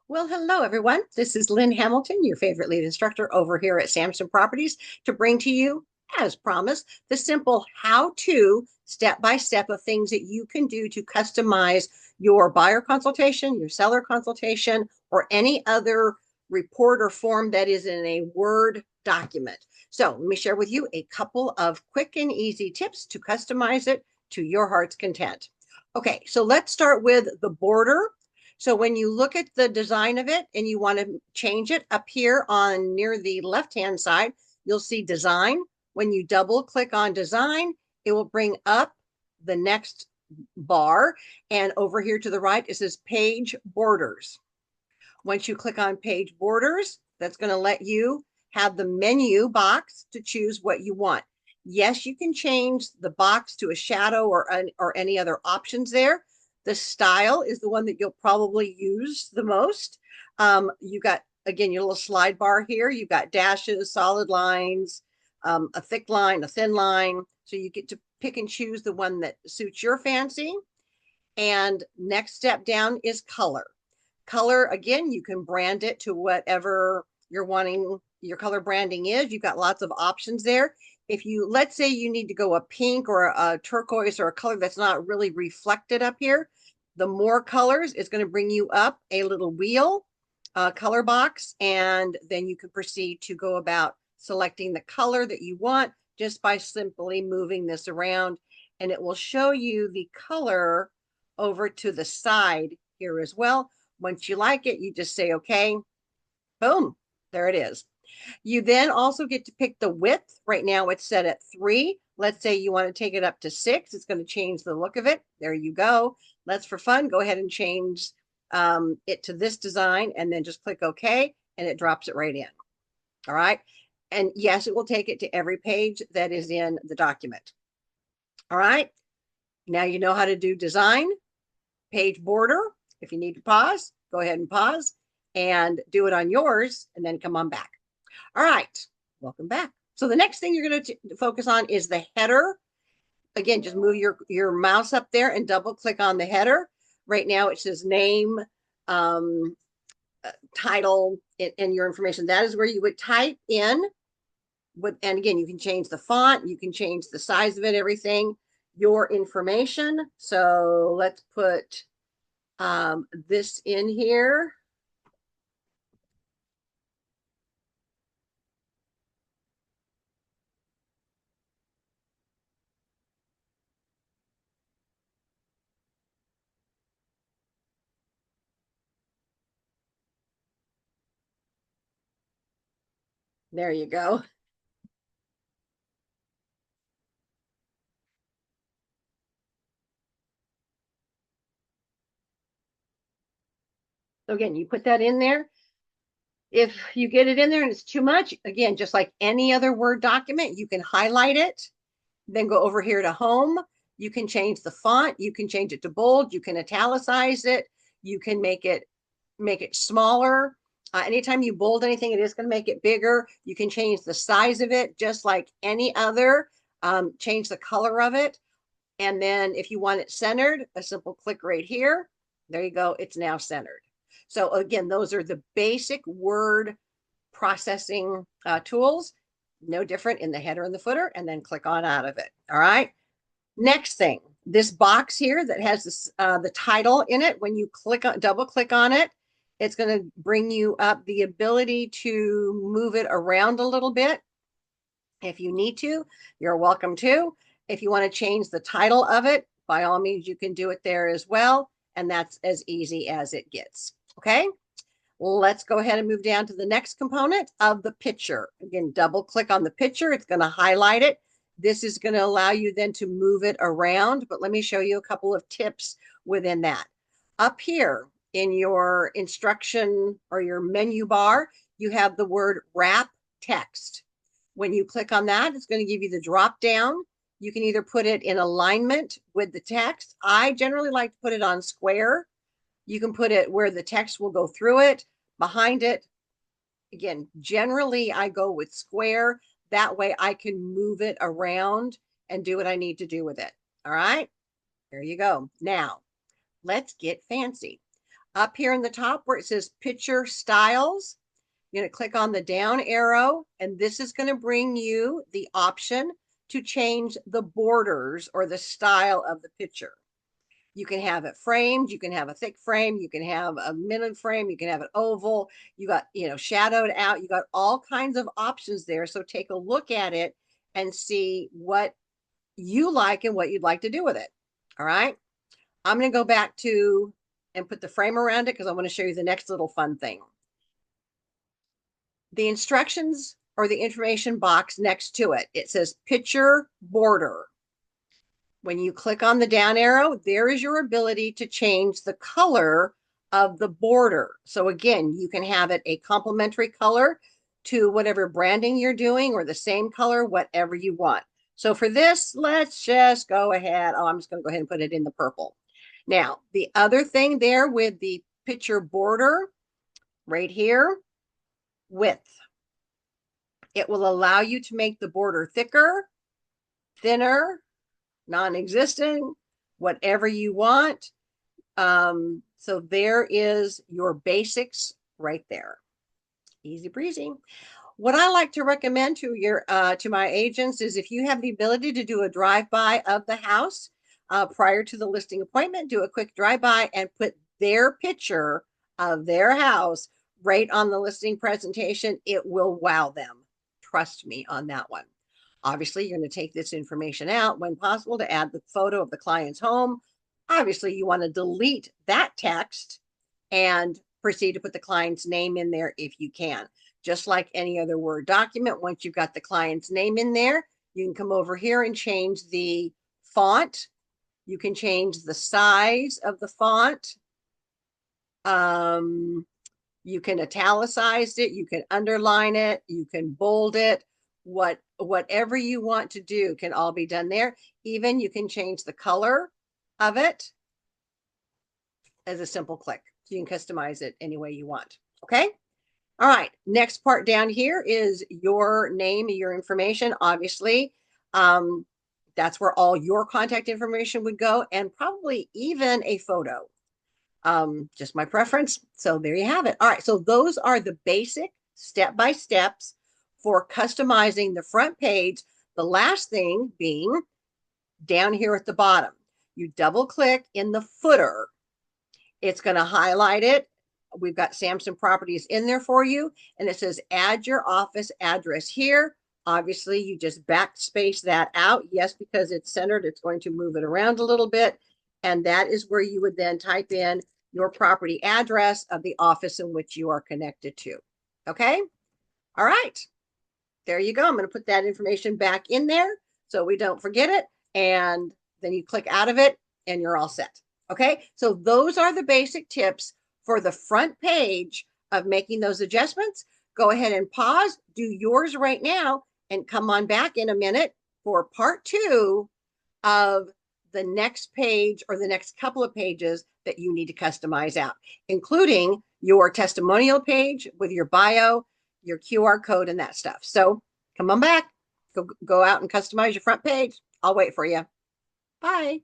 Well, hello, everyone. This is Lynn Hamilton, your favorite lead instructor over here at Samson Properties, to bring to you, as promised, the simple how-to step-by-step of things that you can do to customize your buyer consultation, your seller consultation, or any other report or form that is in a Word document. So let me share with you a couple of quick and easy tips to customize it to your heart's content. Okay, so let's start with the border. So when you look at the design of it and you want to change it up here on near the left-hand side, you'll see design. When you double click on design, it will bring up the next bar. And over here to the right, it says page borders. Once you click on page borders, that's going to let you have the menu box to choose what you want. Yes, you can change the box to a shadow or any other options there. The style is the one that you'll probably use the most. You got, again, your little slide bar here. You've got dashes, solid lines, a thick line, a thin line. So you get to pick and choose the one that suits your fancy. And next step down is color. Color, again, you can brand it to whatever you're wanting your color branding is. You've got lots of options there. If you, let's say you need to go a pink or a turquoise or a color that's not really reflected up here, the more colors is going to bring you up a little wheel, color box, and then you can proceed to go about selecting the color that you want just by simply moving this around, and it will show you the color over to the side here as well. Once you like it, you just say, okay, boom, there it is. You then also get to pick the width. Right now it's set at 3. Let's say you want to take it up to 6. It's going to change the look of it. There you go. Let's, for fun, go ahead and change it to this design and then just click OK, and it drops it right in. All right. And yes, it will take it to every page that is in the document. All right. Now you know how to do design, page border. If you need to pause, go ahead and pause and do it on yours and then come on back. All right, welcome back. So the next thing you're going to focus on is the header. Again, just move your mouse up there and double click on the header. Right now it says name, title, and your information. That is where you would type in. And again, you can change the font, you can change the size of it, everything, your information. So let's put this in here. There you go. So again, you put that in there. If you get it in there and it's too much, again, just like any other Word document, you can highlight it, then go over here to home. You can change the font. You can change it to bold. You can italicize it. You can make it smaller. Anytime you bold anything, it is going to make it bigger. You can change the size of it just like any other. Change the color of it. And then if you want it centered, a simple click right here. There you go. It's now centered. So again, those are the basic Word processing tools. No different in the header and the footer, and then click on out of it. All right. Next thing, this box here that has this, the title in it, when you double click on it, it's going to bring you up the ability to move it around a little bit. If you need to, you're welcome to. If you want to change the title of it, by all means, you can do it there as well. And that's as easy as it gets. Okay. Let's go ahead and move down to the next component of the picture. Again, double click on the picture. It's going to highlight it. This is going to allow you then to move it around, but let me show you a couple of tips within that. Up here in your instruction or your menu bar, you have the word wrap text. When you click on that, it's going to give you the drop down. You can either put it in alignment with the text. I generally like to put it on square. You can put it where the text will go through it, behind it. Again, generally I go with square. That way I can move it around and do what I need to do with it. All right, there you go. Now, let's get fancy. Up here in the top where it says picture styles, you're going to click on the down arrow, and this is going to bring you the option to change the borders or the style of the picture. You can have it framed, you can have a thick frame, you can have a minute frame, you can have an oval, you got, shadowed out, you got all kinds of options there. So take a look at it and see what you like and what you'd like to do with it. All right. I'm going to go back to and put the frame around it because I want to show you the next little fun thing. The instructions or the information box next to it, it says picture border. When you click on the down arrow, there is your ability to change the color of the border. So again, you can have it a complementary color to whatever branding you're doing, or the same color, whatever you want. So for this, let's just go ahead. Oh, I'm just going to go ahead and put it in the purple. Now, the other thing there with the picture border right here, width. It will allow you to make the border thicker, thinner, non-existent, whatever you want. So there is your basics right there. Easy breezy. What I like to recommend to my agents is, if you have the ability to do a drive-by of the house prior to the listing appointment, do a quick drive-by and put their picture of their house right on the listing presentation. It will wow them. Trust me on that one. Obviously, you're going to take this information out when possible to add the photo of the client's home. Obviously, you want to delete that text and proceed to put the client's name in there if you can. Just like any other Word document, once you've got the client's name in there, you can come over here and change the font. You can change the size of the font. You can italicize it, you can underline it, you can bold it, whatever you want to do can all be done there. Even you can change the color of it as a simple click. So you can customize it any way you want. Okay. All right. Next part down here is your name, your information. Obviously, that's where all your contact information would go, and probably even a photo. Just my preference. So there you have it. All right. So those are the basic step-by-steps for customizing the front page. The last thing being down here at the bottom, you double click in the footer. It's going to highlight it. We've got Samson Properties in there for you. And it says add your office address here. Obviously, you just backspace that out. Yes, because it's centered, it's going to move it around a little bit. And that is where you would then type in your property address of the office in which you are connected to. Okay. All right. There you go. I'm going to put that information back in there so we don't forget it. And then you click out of it and you're all set. Okay. So those are the basic tips for the front page of making those adjustments. Go ahead and pause, do yours right now, and come on back in a minute for part 2 of the next page, or the next couple of pages that you need to customize out, including your testimonial page with your bio, your QR code, and that stuff. So come on back, go out and customize your front page. I'll wait for you. Bye.